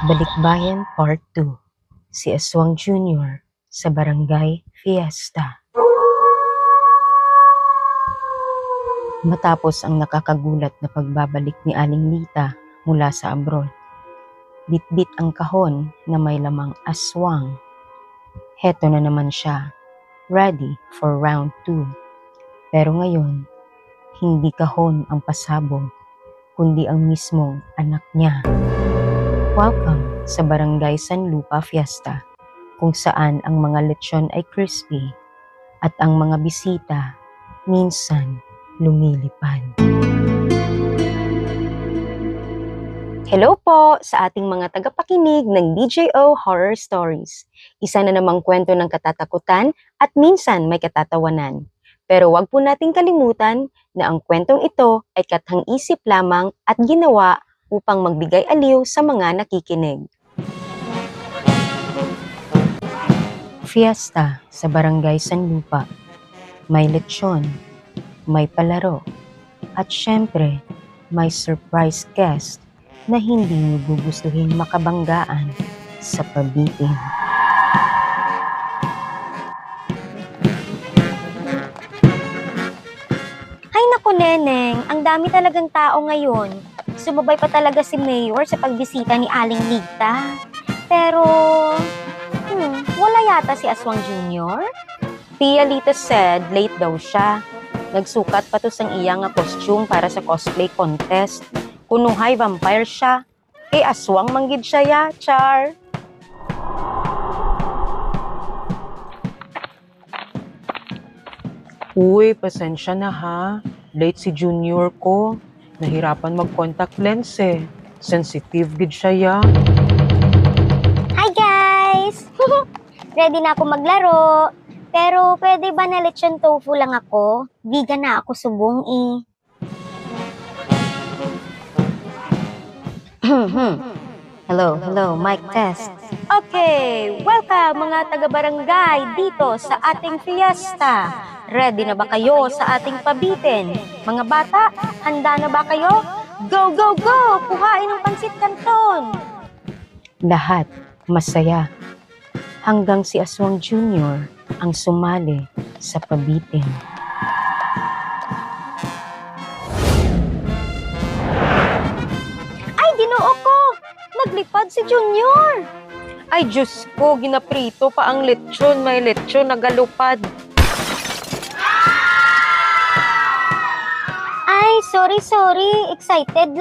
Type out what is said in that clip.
Balikbayan Part 2. Si Aswang Jr. sa Barangay Fiesta. Matapos ang nakakagulat na pagbabalik ni Aling Lita mula sa abroad, bitbit ang kahon na may lamang aswang. Heto na naman siya, ready for round 2. Pero ngayon, hindi kahon ang pasabog, kundi ang mismong anak niya. Welcome sa Barangay San Lupa Fiesta, kung saan ang mga lechon ay crispy at ang mga bisita minsan lumilipad. Hello po sa ating mga tagapakinig ng DJO Horror Stories. Isa na namang kwento ng katatakutan at minsan may katatawanan. Pero wag po nating kalimutan na ang kwentong ito ay kathang-isip lamang at ginawa upang magbigay aliw sa mga nakikinig. Fiesta sa Barangay San Lupa. May lechon, may palaro, at syempre, may surprise guest na hindi niyo gugustuhin makabanggaan sa pabitin. Ay naku, Neneng, ang dami talagang tao ngayon. Sumabay pa talaga si Mayor sa pagbisita ni Aling Lita. Pero, wala yata si Aswang Jr. Tia Lita said late daw siya. Nagsukat pa to sang iya nga costume para sa cosplay contest. Kunuhay vampire siya. Aswang manggid siya ya, char. Uy, pasensya na ha. Late si Junior ko. Nahirapan mag-contact lens eh. Sensitive gid siya ya. Hi guys! Ready na ako maglaro. Pero pwede ba na lechon tofu lang ako? Vegan na ako subong eh. Hello, mic test. Okay, welcome mga taga-barangay dito sa ating fiesta. Ready na ba kayo sa ating pabitin? Mga bata, handa na ba kayo? Go, go, go! Kuhain ng pansit canton! Lahat masaya. Hanggang si Aswang Jr. ang sumali sa pabitin. Ay, ginoo ko! Naglipad si Junior! Ay, Diyos ko, ginaprito pa ang lechon. May lechon nagalupad. Ay, sorry. Excited